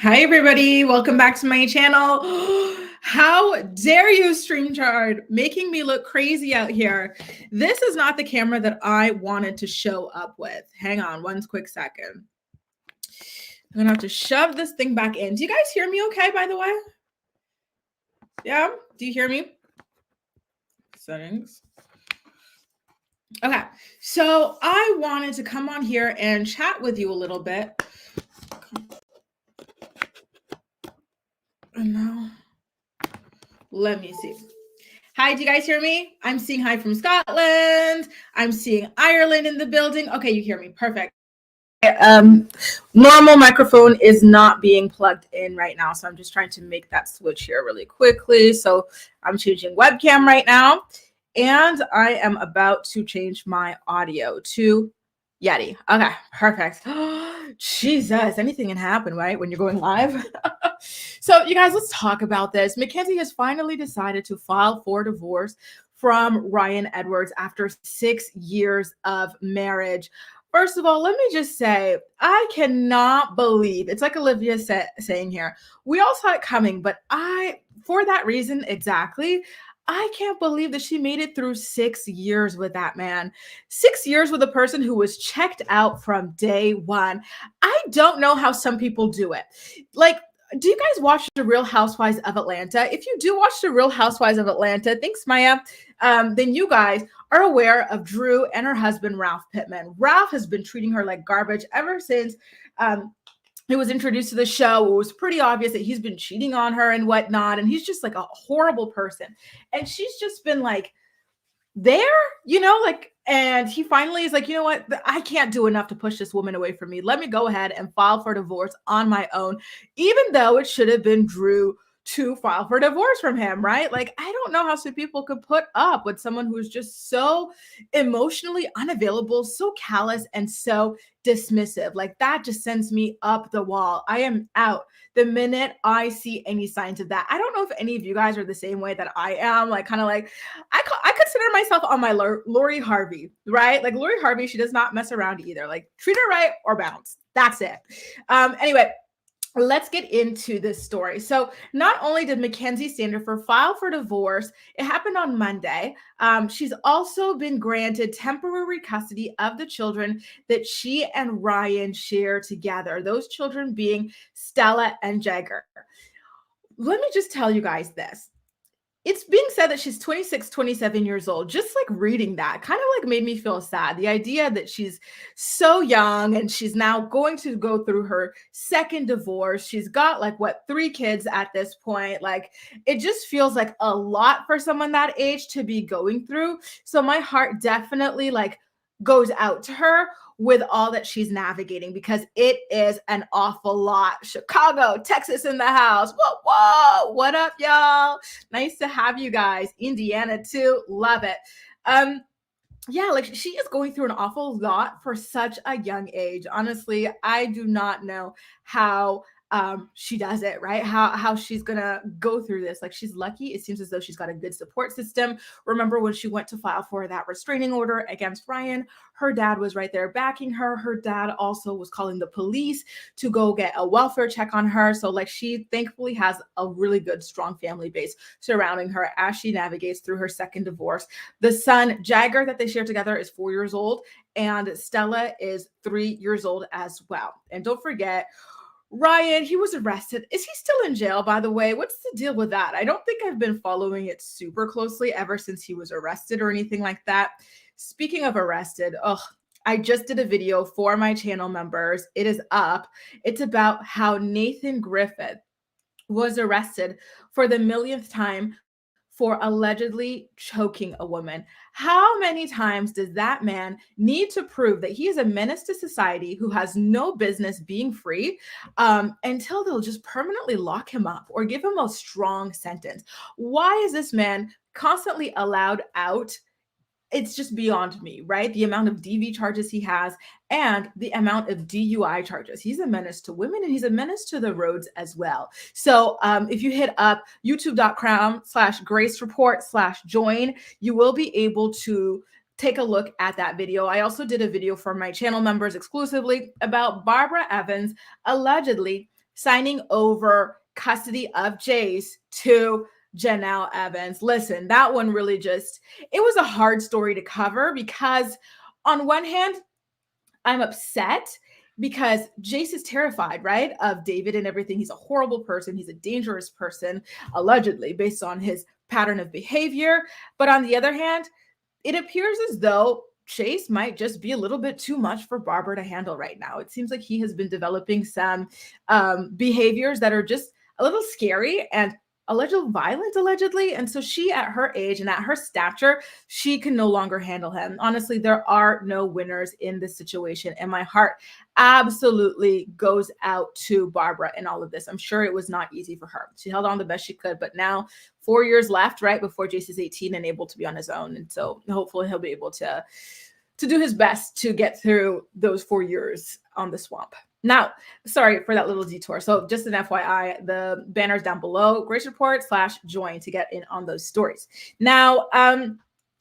Hi, everybody. Welcome back to my channel. How dare you, StreamYard, making me look crazy out here. This is not the camera that I wanted to show up with. Hang on one quick second. I'm going to have to shove this thing back in. Do you guys hear me okay, by the way? Yeah? Do you hear me? Settings. Okay. So I wanted to come on here and chat with you a little bit. And now, let me see. Hi, do you guys hear me? I'm seeing hi from Scotland. I'm seeing Ireland in the building. Okay, you hear me. Perfect. Normal microphone is not being plugged in right now, so I'm just trying to make that switch here really quickly. So I'm changing webcam right now, and I am about to change my audio to Yeti. Okay, perfect. Jesus, anything can happen, right? When you're going live. So you guys, let's talk about this. Mackenzie has finally decided to file for divorce from Ryan Edwards after 6 years of marriage. First of all, let me just say, I cannot believe, it's like Olivia saying here, we all saw it coming, but for that reason exactly, I can't believe that she made it through 6 years with that man. 6 years with a person who was checked out from day one. I don't know how some people do it. Like, do you guys watch The Real Housewives of Atlanta? If you do watch The Real Housewives of Atlanta, thanks, Maya, then you guys are aware of Drew and her husband, Ralph Pittman. Ralph has been treating her like garbage ever since he was introduced to the show. It was pretty obvious that he's been cheating on her and whatnot, and he's just like a horrible person. And she's just been like, and he finally is like, you know what? I can't do enough to push this woman away from me. Let me go ahead and file for divorce on my own, even though it should have been Drew to file for divorce from him, right? Like, I don't know how some people could put up with someone who's just so emotionally unavailable, so callous, and so dismissive. Like, that just sends me up the wall. I am out the minute I see any signs of that. I don't know if any of you guys are the same way that I am, like kind of like I consider myself on my Lori Harvey, right? Like Lori Harvey, she does not mess around either. Like treat her right or bounce. That's it. Anyway, let's get into this story. So not only did Mackenzie Standifer file for divorce, it happened on Monday. She's also been granted temporary custody of the children that she and Ryan share together, those children being Stella and Jagger. Let me just tell you guys this. It's being said that she's 26, 27 years old. Just like reading that kind of like made me feel sad. The idea that she's so young and she's now going to go through her second divorce. She's got like 3 kids at this point. Like it just feels like a lot for someone that age to be going through. So my heart definitely like goes out to her with all that she's navigating, because it is an awful lot. Chicago, Texas in the house. Whoa, what up, y'all? Nice to have you guys. Indiana too, love it. Yeah, like she is going through an awful lot for such a young age. Honestly, I do not know how she does it, right? How she's gonna go through this. Like she's lucky. It seems as though she's got a good support system. Remember when she went to file for that restraining order against Ryan, her dad was right there backing her. Her dad also was calling the police to go get a welfare check on her. So like she thankfully has a really good, strong family base surrounding her as she navigates through her second divorce. The son, Jagger, that they share together is 4 years old, and Stella is 3 years old as well. And don't forget, Ryan, he was arrested. Is he still in jail, by the way? What's the deal with that? I don't think I've been following it super closely ever since he was arrested or anything like that. Speaking of arrested, I just did a video for my channel members. It is up. It's about how Nathan Griffith was arrested for the millionth time for allegedly choking a woman. How many times does that man need to prove that he is a menace to society who has no business being free until they'll just permanently lock him up or give him a strong sentence? Why is this man constantly allowed out? It's just beyond me, right? The amount of DV charges he has and the amount of DUI charges. He's a menace to women and he's a menace to the roads as well. So if you hit up youtube.com/gracereport/join, you will be able to take a look at that video. I also did a video for my channel members exclusively about Barbara Evans allegedly signing over custody of Jace to Janelle Evans. Listen, that one really it was a hard story to cover because on one hand, I'm upset because Jace is terrified, right, of David and everything. He's a horrible person. He's a dangerous person, allegedly, based on his pattern of behavior. But on the other hand, it appears as though Chase might just be a little bit too much for Barbara to handle right now. It seems like he has been developing some behaviors that are just a little scary and a little violent, allegedly. And so she, at her age and at her stature, she can no longer handle him. Honestly, there are no winners in this situation. And my heart absolutely goes out to Barbara in all of this. I'm sure it was not easy for her. She held on the best she could, but now 4 years left, right, before Jace is 18 and able to be on his own. And so hopefully he'll be able to do his best to get through those 4 years on the swamp. Now, sorry for that little detour. So just an FYI, the banner's down below, Grace Report /join to get in on those stories. Now,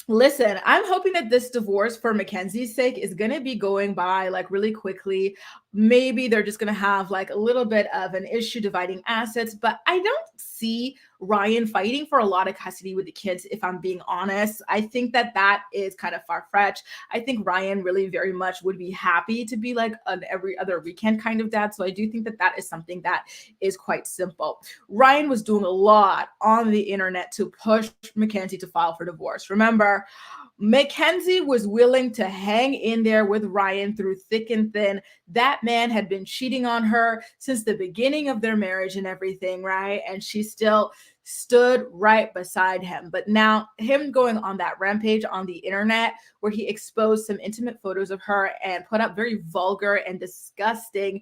listen, I'm hoping that this divorce for Mackenzie's sake is going to be going by like really quickly. Maybe they're just going to have like a little bit of an issue dividing assets, but I don't see Ryan fighting for a lot of custody with the kids, if I'm being honest. I think that is kind of far-fetched. I think Ryan really very much would be happy to be like an every other weekend kind of dad. So I do think that is something that is quite simple. Ryan was doing a lot on the internet to push Mackenzie to file for divorce. Remember, Mackenzie was willing to hang in there with Ryan through thick and thin. That man had been cheating on her since the beginning of their marriage and everything, right? And she still stood right beside him. But now him going on that rampage on the internet where he exposed some intimate photos of her and put up very vulgar and disgusting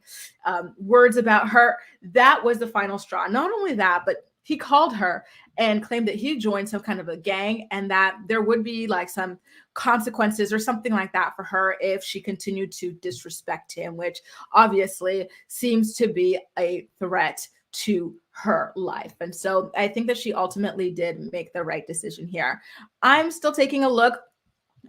words about her, that was the final straw. Not only that, but he called her and claimed that he joined some kind of a gang and that there would be like some consequences or something like that for her if she continued to disrespect him, which obviously seems to be a threat to her life. And so I think that she ultimately did make the right decision here. I'm still taking a look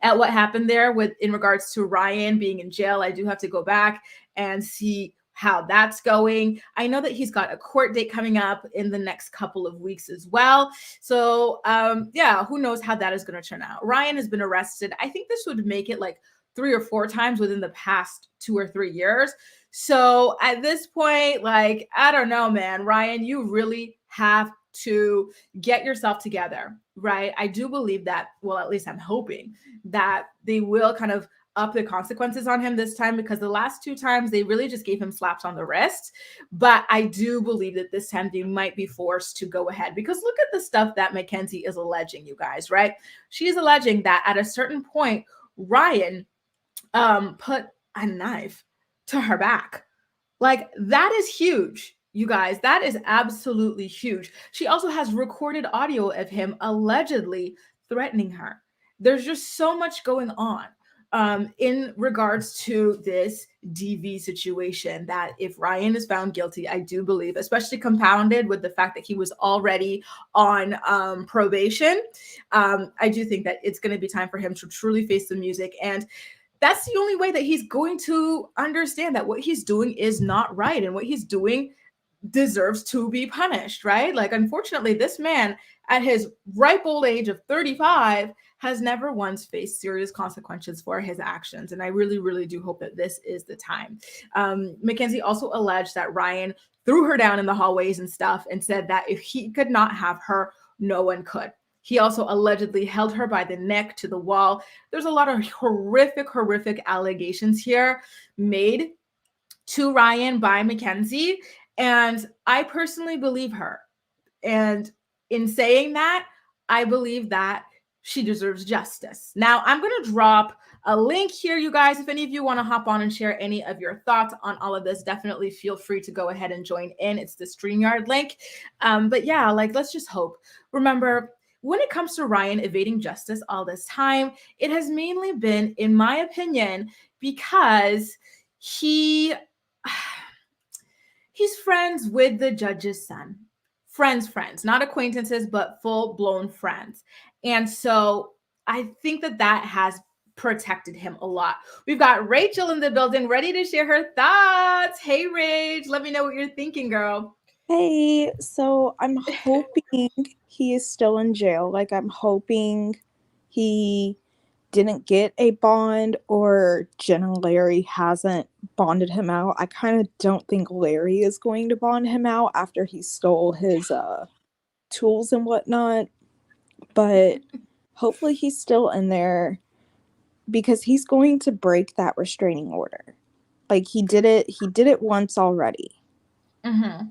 at what happened there in regards to Ryan being in jail. I do have to go back and see how that's going. I know that he's got a court date coming up in the next couple of weeks as well. So yeah, who knows how that is going to turn out. Ryan has been arrested. I think this would make it like 3 or 4 times within the past 2 or 3 years. So at this point, like, I don't know, man, Ryan, you really have to get yourself together, right? I do believe that, well, at least I'm hoping that they will kind of up the consequences on him this time, because the last 2 times they really just gave him slaps on the wrist. But I do believe that this time they might be forced to go ahead, because look at the stuff that Mackenzie is alleging, you guys, right? She is alleging that at a certain point, Ryan put a knife to her back. Like, that is huge, you guys. That is absolutely huge. She also has recorded audio of him allegedly threatening her. There's just so much going on in regards to this DV situation, that if Ryan is found guilty, I do believe, especially compounded with the fact that he was already on probation, I do think that it's going to be time for him to truly face the music. And that's the only way that he's going to understand that what he's doing is not right and what he's doing deserves to be punished, right? Like, unfortunately, this man at his ripe old age of 35 has never once faced serious consequences for his actions. And I really, really do hope that this is the time. Mackenzie also alleged that Ryan threw her down in the hallways and stuff and said that if he could not have her, no one could. He also allegedly held her by the neck to the wall. There's a lot of horrific allegations here made to Ryan by Mackenzie. And I personally believe her. And in saying that, I believe that she deserves justice. Now, I'm going to drop a link here, you guys. If any of you want to hop on and share any of your thoughts on all of this, definitely feel free to go ahead and join in. It's the StreamYard link. But yeah, like, let's just hope. Remember, when it comes to Ryan evading justice all this time, it has mainly been, in my opinion, because he's friends with the judge's son. Friends, not acquaintances, but full-blown friends. And so I think that has protected him a lot. We've got Rachel in the building ready to share her thoughts. Hey, Rach, let me know what you're thinking, girl. Hey, so I'm hoping he is still in jail. Like, I'm hoping he didn't get a bond or Jen and Larry hasn't bonded him out. I kind of don't think Larry is going to bond him out after he stole his tools and whatnot, but hopefully he's still in there because he's going to break that restraining order. Like he did it once already. Mm-hmm.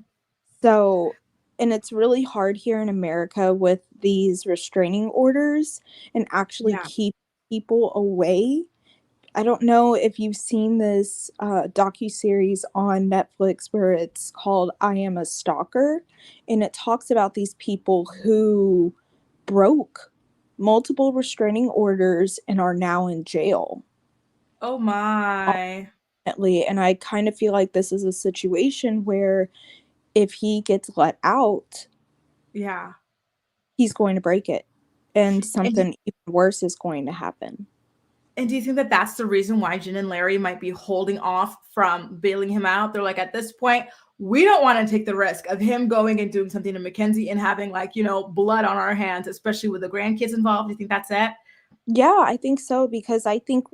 So, and it's really hard here in America with these restraining orders and actually Yeah. keep people away. I don't know if you've seen this docu-series on Netflix where it's called I Am a Stalker, and it talks about these people who broke multiple restraining orders and are now in jail. Oh my. Ultimately, and I kind of feel like this is a situation where if he gets let out, Yeah. he's going to break it and And do, something even worse is going to happen. and do you think that that's the reason why Jen and Larry might be holding off from bailing him out? They're like, at this point, we don't want to take the risk of him going and doing something to Mackenzie and having, like, blood on our hands, especially with the grandkids involved. Do you think that's it? Yeah, I think so because I think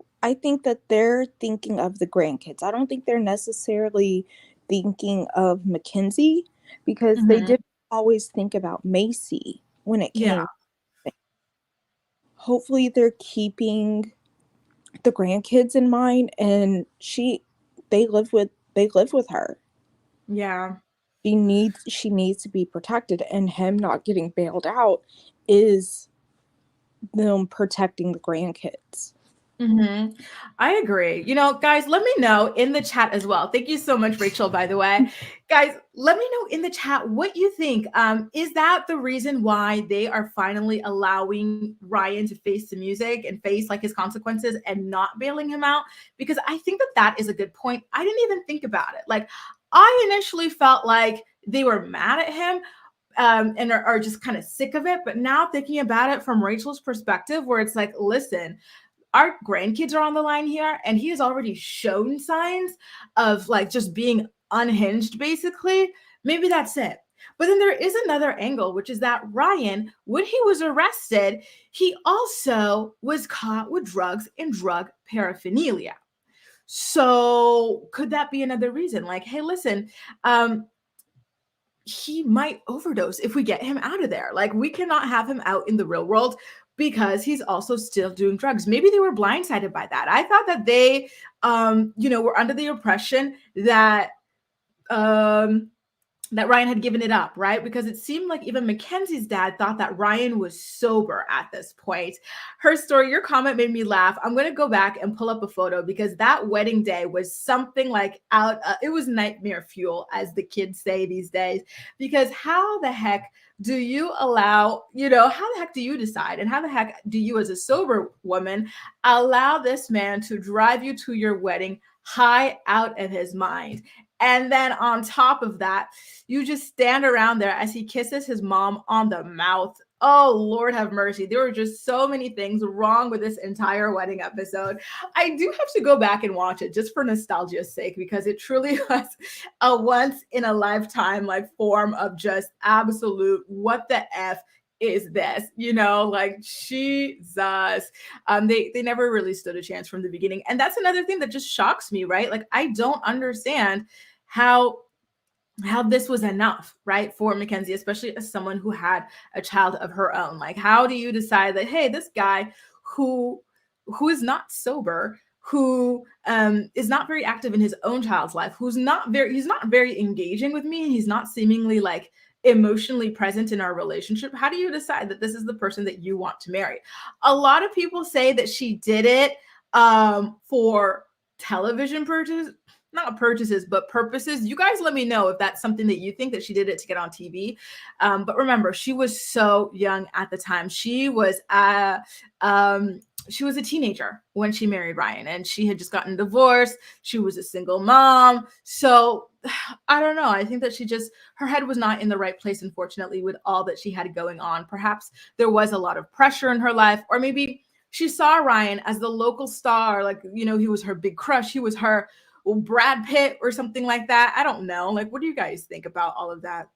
that they're thinking of the grandkids. I don't think they're necessarily thinking of Mackenzie because they Mm-hmm. did always think about Macy when it Yeah. came. Hopefully they're keeping the grandkids in mind and they live with her. Yeah. She needs to be protected and him not getting bailed out is them protecting the grandkids. hmm I agree. Guys, let me know in the chat as well. Thank you so much, Rachel, by the way. Guys, let me know in the chat what you think. Is that the reason why they are finally allowing Ryan to face the music and face like his consequences and not bailing him out? Because I think that that is a good point. I didn't even think about it. Like, I initially felt like they were mad at him, and are just kind of sick of it. But now thinking about it from Rachel's perspective, where it's like, listen, our grandkids are on the line here, and he has already shown signs of like just being unhinged, basically. Maybe that's it. But then there is another angle, which is that Ryan, when he was arrested, he also was caught with drugs and drug paraphernalia. So could that be another reason? Like, hey, listen, um, he might overdose if we get him out of there. Like, we cannot have him out in the real world because he's also still doing drugs. Maybe they were blindsided by that. I thought that they, were under the impression um, that Ryan had given it up, right? Because it seemed like even Mackenzie's dad thought that Ryan was sober at this point. Her story, your comment made me laugh. I'm going to go back and pull up a photo because that wedding day was something like it was nightmare fuel, as the kids say these days. Because how the heck do you how the heck do you decide? And how the heck do you, as a sober woman, allow this man to drive you to your wedding high out of his mind? And then on top of that, you just stand around there as he kisses his mom on the mouth. Oh, Lord have mercy. There were just so many things wrong with this entire wedding episode. I do have to go back and watch it just for nostalgia's sake because it truly was a once in a lifetime like form of just absolute what the F is this, like Jesus. They never really stood a chance from the beginning. And that's another thing that just shocks me, right? Like, I don't understand how this was enough, right, for Mackenzie, especially as someone who had a child of her own. Like, how do you decide that, hey, this guy who is not sober, who is not very active in his own child's life, he's not very engaging with me, and he's not seemingly like emotionally present in our relationship. How do you decide that this is the person that you want to marry? A lot of people say that she did it for television purchases, not purchases, but purposes. You guys let me know if that's something that you think, that she did it to get on TV. But remember, she was so young at the time. She was a teenager when she married Ryan, and she had just gotten divorced. She was a single mom. So I don't know. I think that her head was not in the right place, unfortunately, with all that she had going on. Perhaps there was a lot of pressure in her life, or maybe she saw Ryan as the local star, like, you know, he was her big crush, he was her Brad Pitt or something like that. I don't know. Like, what do you guys think about all of that?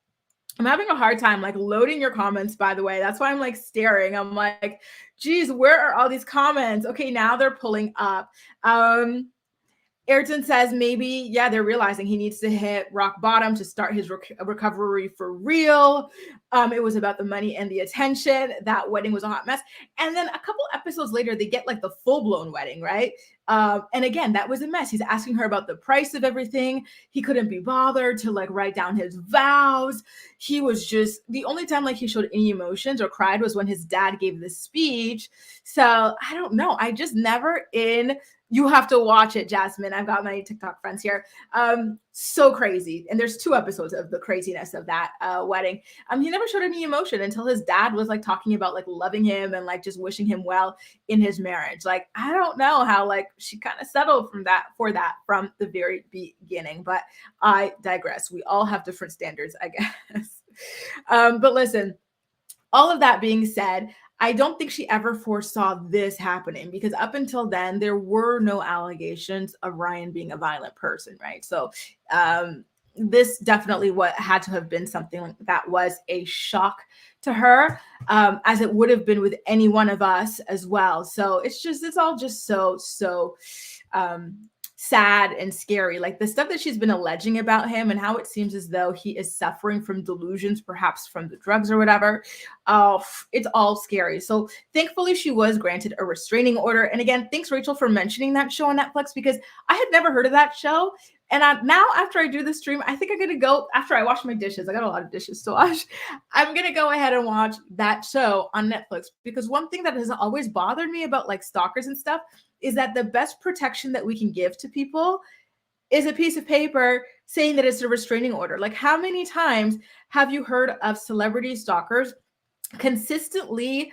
I'm having a hard time like loading your comments, by the way. That's why I'm like staring. I'm like, geez, where are all these comments? Okay, now they're pulling up. Ayrton says maybe, yeah, they're realizing he needs to hit rock bottom to start his recovery for real. It was about the money and the attention. That wedding was a hot mess. And then a couple episodes later, they get like the full-blown wedding, right? And again, that was a mess. He's asking her about the price of everything. He couldn't be bothered to like write down his vows. He was just, the only time like he showed any emotions or cried was when his dad gave the speech. So I don't know. I just never you have to watch it, Jasmine. I've got my TikTok friends here. So crazy. And there's 2 episodes of the craziness of that wedding. He never showed any emotion until his dad was like talking about like loving him and like just wishing him well in his marriage. Like, I don't know how like she kind of settled from the very beginning, but I digress. We all have different standards, I guess. But listen, all of that being said, I don't think she ever foresaw this happening, because up until then, there were no allegations of Ryan being a violent person, right? So this definitely had to have been something that was a shock to her, as it would have been with any one of us as well. So it's all just so sad and scary. Like the stuff that she's been alleging about him and how it seems as though he is suffering from delusions, perhaps from the drugs or whatever. It's all scary. So thankfully she was granted a restraining order. And again, thanks Rachel for mentioning that show on Netflix, because I had never heard of that show. And now after I do the stream, I think I'm going to go, after I wash my dishes, I got a lot of dishes to wash, I'm going to go ahead and watch that show on Netflix. Because one thing that has always bothered me about like stalkers and stuff is that the best protection that we can give to people is a piece of paper saying that it's a restraining order. Like, how many times have you heard of celebrity stalkers consistently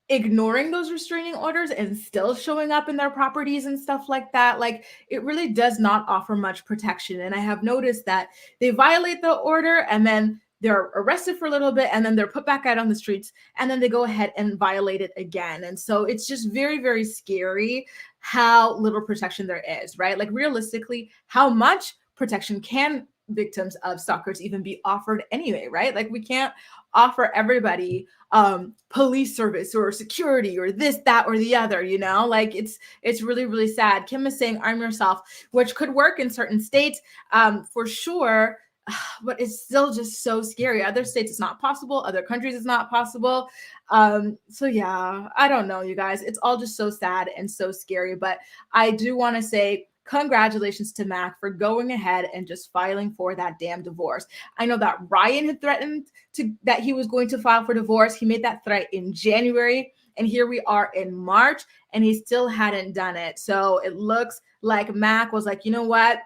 ignoring those restraining orders and still showing up in their properties and stuff like that? Like, it really does not offer much protection. And I have noticed that they violate the order and then they're arrested for a little bit and then they're put back out on the streets and then they go ahead and violate it again. And so it's just very, very scary how little protection there is, right? Like realistically, how much protection can victims of stalkers even be offered anyway, right? Like we can't offer everybody police service or security or this, that, or the other, you know? Like it's really, really sad. Kim is saying arm yourself, which could work in certain states for sure. But it's still just so scary. Other states it's not possible. Other countries it's not possible. So yeah, I don't know, you guys. It's all just so sad and so scary. But I do want to say congratulations to Mac for going ahead and just filing for that damn divorce. I know that Ryan had threatened that he was going to file for divorce. He made that threat in January. And here we are in March and he still hadn't done it. So it looks like Mac was like, you know what?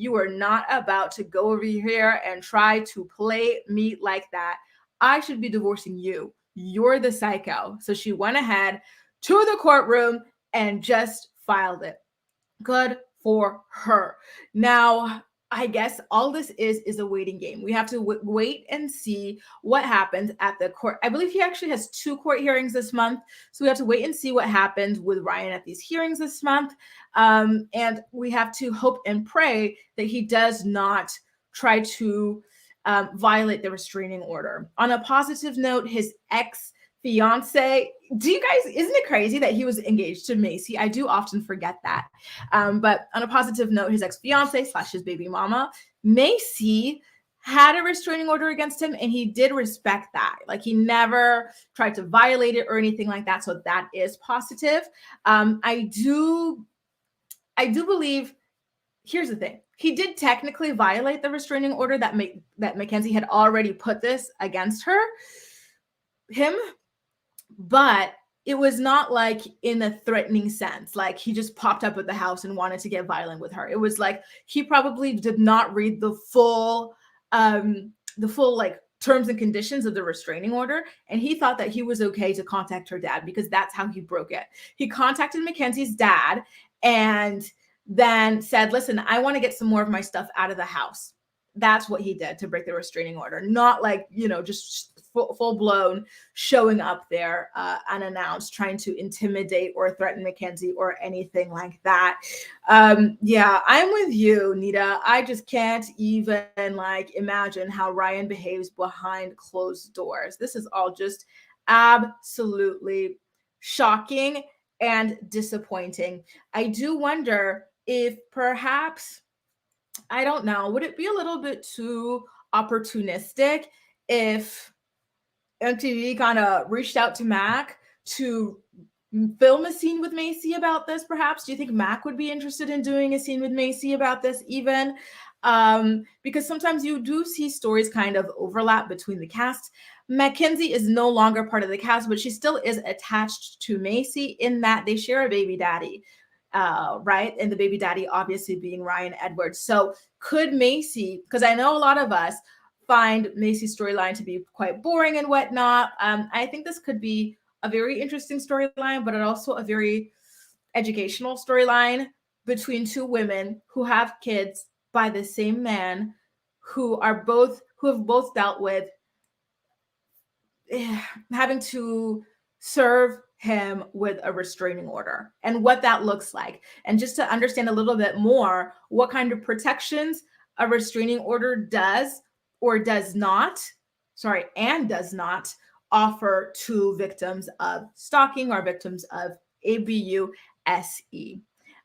You are not about to go over here and try to play me like that. I should be divorcing you. You're the psycho. So she went ahead to the courtroom and just filed it. Good for her. Now, I guess all this is a waiting game. We have to wait and see what happens at the court. I believe he actually has 2 court hearings this month. So we have to wait and see what happens with Ryan at these hearings this month. And we have to hope and pray that he does not try to violate the restraining order. On a positive note, his ex-fiance, isn't it crazy that he was engaged to Macy? I do often forget that. But on a positive note, his ex-fiance / his baby mama, Macy, had a restraining order against him and he did respect that. Like he never tried to violate it or anything like that. So that is positive. I do believe, here's the thing. He did technically violate the restraining order that Mackenzie had already put this against him, but it was not like in a threatening sense. Like he just popped up at the house and wanted to get violent with her. It was like he probably did not read the full like terms and conditions of the restraining order, and he thought that he was okay to contact her dad because that's how he broke it. He contacted Mackenzie's dad and then said, listen, I want to get some more of my stuff out of the house. that's what he did to break the restraining order, not like, just full blown showing up there unannounced, trying to intimidate or threaten Mackenzie or anything like that. Yeah, I'm with you, Nita. I just can't even like imagine how Ryan behaves behind closed doors. This is all just absolutely shocking and disappointing. I do wonder if perhaps, I don't know, would it be a little bit too opportunistic if MTV kind of reached out to Mac to film a scene with Macy about this, perhaps? Do you think Mac would be interested in doing a scene with Macy about this even? Because sometimes you do see stories kind of overlap between the cast. Mackenzie is no longer part of the cast, but she still is attached to Macy in that they share a baby daddy, right? And the baby daddy obviously being Ryan Edwards. So could Macy, because I know a lot of us find Macy's storyline to be quite boring and whatnot. I think this could be a very interesting storyline, but also a very educational storyline between two women who have kids by the same man, who have both dealt with having to serve him with a restraining order and what that looks like. And just to understand a little bit more what kind of protections a restraining order does or does not offer to victims of stalking or victims of ABUSE.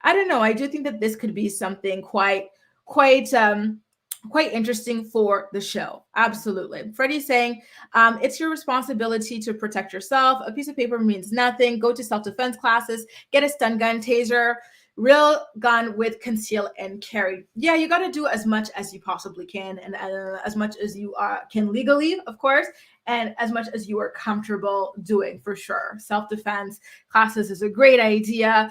I don't know. I do think that this could be something quite interesting for the show. Absolutely. Freddie's saying, it's your responsibility to protect yourself. A piece of paper means nothing. Go to self-defense classes, get a stun gun, taser, real gun with conceal and carry. Yeah, you got to do as much as you possibly can, and as much as you can legally, of course, and as much as you are comfortable doing, for sure. Self-defense classes is a great idea.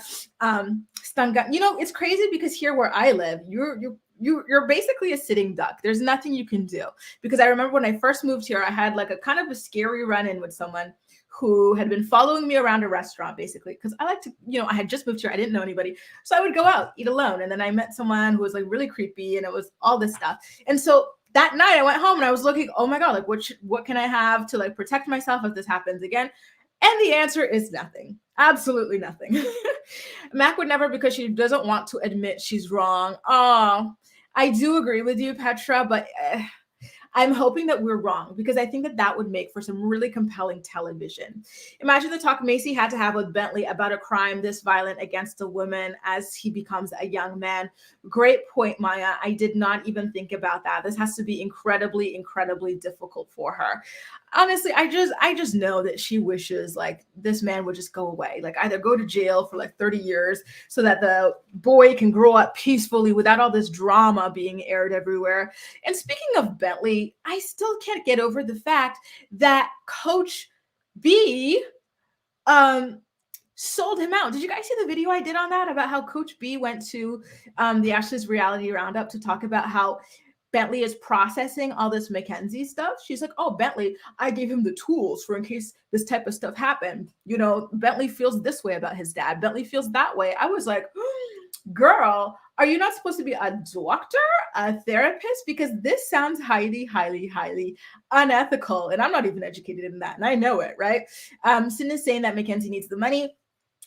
Stun gun. It's crazy because here where I live, you're basically a sitting duck. There's nothing you can do. Because I remember when I first moved here, I had like a kind of a scary run-in with someone who had been following me around a restaurant, basically, because I like to, I had just moved here. I didn't know anybody. So I would go out, eat alone. And then I met someone who was like really creepy, and it was all this stuff. And so that night I went home and I was looking, oh my God, like what can I have to like protect myself if this happens again? And the answer is nothing. Absolutely nothing. Mac would never, because she doesn't want to admit she's wrong. Oh, I do agree with you, Petra, but I'm hoping that we're wrong, because I think that would make for some really compelling television. Imagine the talk Macy had to have with Bentley about a crime this violent against a woman as he becomes a young man. Great point, Maya. I did not even think about that. This has to be incredibly, incredibly difficult for her. Honestly, I just know that she wishes like this man would just go away, like either go to jail for like 30 years so that the boy can grow up peacefully without all this drama being aired everywhere. And speaking of Bentley, I still can't get over the fact that Coach B sold him out. Did you guys see the video I did on that about how Coach B went to the Ashley's Reality Roundup to talk about how Bentley is processing all this Mackenzie stuff? She's like, oh, Bentley, I gave him the tools for in case this type of stuff happened. Bentley feels this way about his dad. Bentley feels that way. I was like, girl, are you not supposed to be a doctor, a therapist? Because this sounds highly, highly, highly unethical. And I'm not even educated in that. And I know it, right? Sin is saying that Mackenzie needs the money,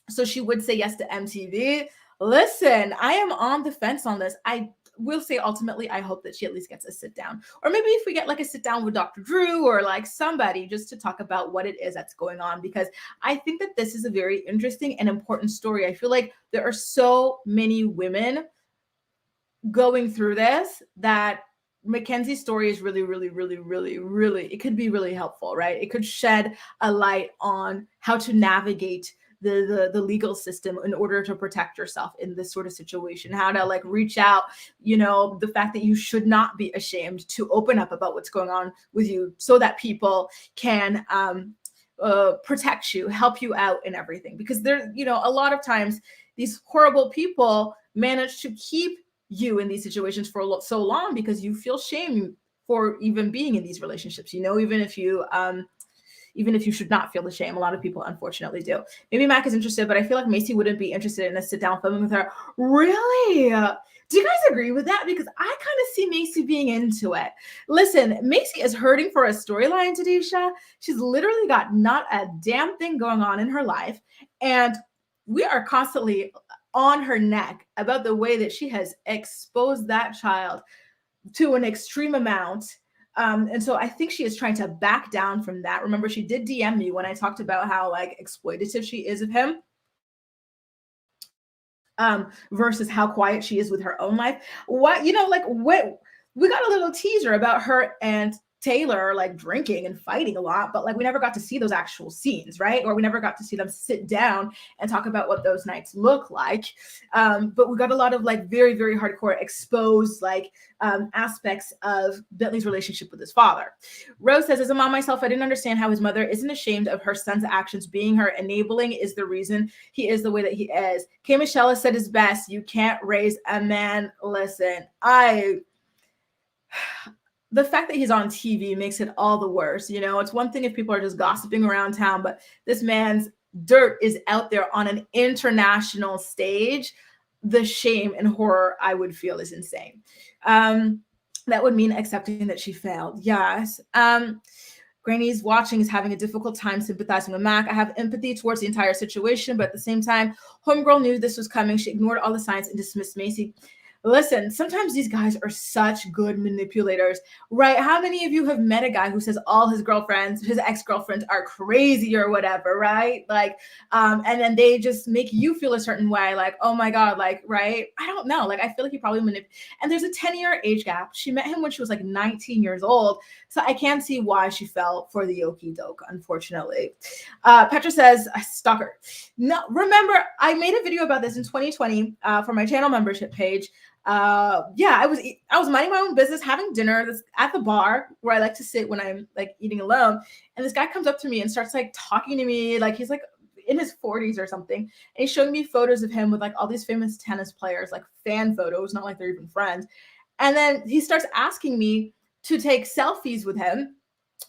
so she would say yes to MTV. Listen, I am on the fence on this. I will say ultimately, I hope that she at least gets a sit down. Or maybe if we get like a sit down with Dr. Drew or like somebody just to talk about what it is that's going on, because I think that this is a very interesting and important story. I feel like there are so many women going through this that Mackenzie's story is really, really, really, really, really, it could be really helpful, right? It could shed a light on how to navigate the legal system in order to protect yourself in this sort of situation, how to like reach out, the fact that you should not be ashamed to open up about what's going on with you so that people can protect you, help you out and everything. Because there, a lot of times these horrible people manage to keep you in these situations for so long because you feel shame for even being in these relationships, even if you should not feel the shame. A lot of people unfortunately do. Maybe Mac is interested, but I feel like Macy wouldn't be interested in a sit down filming with her. Really? Do you guys agree with that? Because I kind of see Macy being into it. Listen, Macy is hurting for a storyline, Tadisha. She's literally got not a damn thing going on in her life. And we are constantly on her neck about the way that she has exposed that child to an extreme amount. And so I think she is trying to back down from that. Remember, she did DM me when I talked about how like exploitative she is of him. Versus how quiet she is with her own life. What, what we got a little teaser about her and Taylor like drinking and fighting a lot, but like we never got to see those actual scenes, right? Or we never got to see them sit down and talk about what those nights look like. But we got a lot of like very, very hardcore exposed like aspects of Bentley's relationship with his father. Rose says, as a mom myself, I didn't understand how his mother isn't ashamed of her son's actions. Being her enabling is the reason he is the way that he is. K. Michelle has said his best. You can't raise a man. Listen, the fact that he's on TV makes it all the worse. You know, it's one thing if people are just gossiping around town, but this man's dirt is out there on an international stage. The shame and horror I would feel is insane. That would mean accepting that she failed. Yes. Granny's watching is having a difficult time sympathizing with Mac. I have empathy towards the entire situation, but at the same time, homegirl knew this was coming. She ignored all the signs and dismissed Macy. Listen, sometimes these guys are such good manipulators, right? How many of you have met a guy who says all his girlfriends, his ex-girlfriends are crazy or whatever, right? Like, and then they just make you feel a certain way, like, oh my God, like, right? I don't know. Like, I feel like he probably and there's a 10-year age gap. She met him when she was like 19 years old. So I can't see why she fell for the okie doke, unfortunately. Petra says, stalker. No, remember, I made a video about this in 2020 for my channel membership page. I was minding my own business, having dinner at the bar where I like to sit when I'm like eating alone. And this guy comes up to me and starts like talking to me, like he's like in his 40s or something. And he's showing me photos of him with like all these famous tennis players, like fan photos, not like they're even friends. And then he starts asking me to take selfies with him.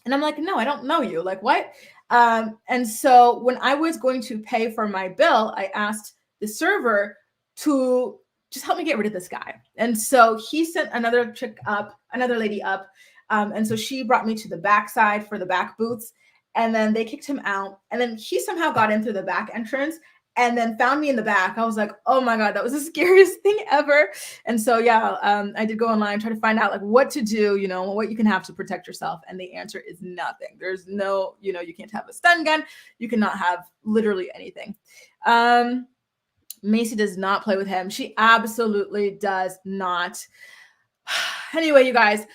And I'm like, no, I don't know you. Like, what? And so when I was going to pay for my bill, I asked the server to just help me get rid of this guy. And so he sent another lady up. And so she brought me to the backside for the back booths. And then they kicked him out. And then he somehow got in through the back entrance and then found me in the back. I was like, oh my God, that was the scariest thing ever. And so, I did go online, try to find out like what to do, you know, what you can have to protect yourself. And the answer is nothing. There's no, you know, you can't have a stun gun. You cannot have literally anything. Macy does not play with him. She absolutely does not. Anyway, you guys,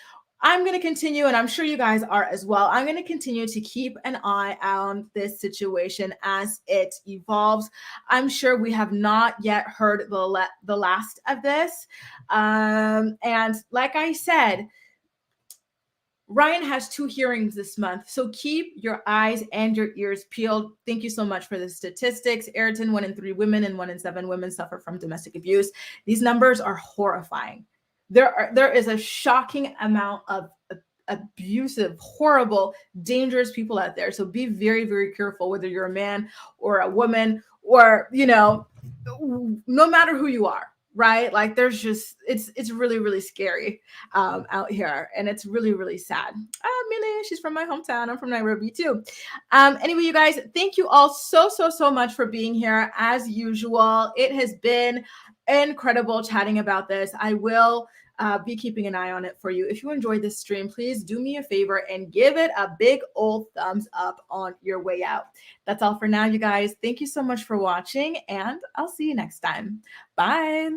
I'm going to continue, and I'm sure you guys are as well. I'm going to continue to keep an eye on this situation as it evolves. I'm sure we have not yet heard the last of this. And like I said, Ryan has 2 hearings this month, so keep your eyes and your ears peeled. Thank you so much for the statistics. Ayrton, 1 in 3 women and 1 in 7 women suffer from domestic abuse. These numbers are horrifying. There is a shocking amount of abusive, horrible, dangerous people out there. So be very, very careful, whether you're a man or a woman or, you know, no matter who you are. Right? Like there's just, it's really, really scary out here. And it's really, really sad. Millie, she's from my hometown. I'm from Nairobi too. Anyway, you guys, thank you all so much for being here as usual. It has been incredible chatting about this. I will be keeping an eye on it for you. If you enjoyed this stream, please do me a favor and give it a big old thumbs up on your way out. That's all for now, you guys. Thank you so much for watching, and I'll see you next time. Bye.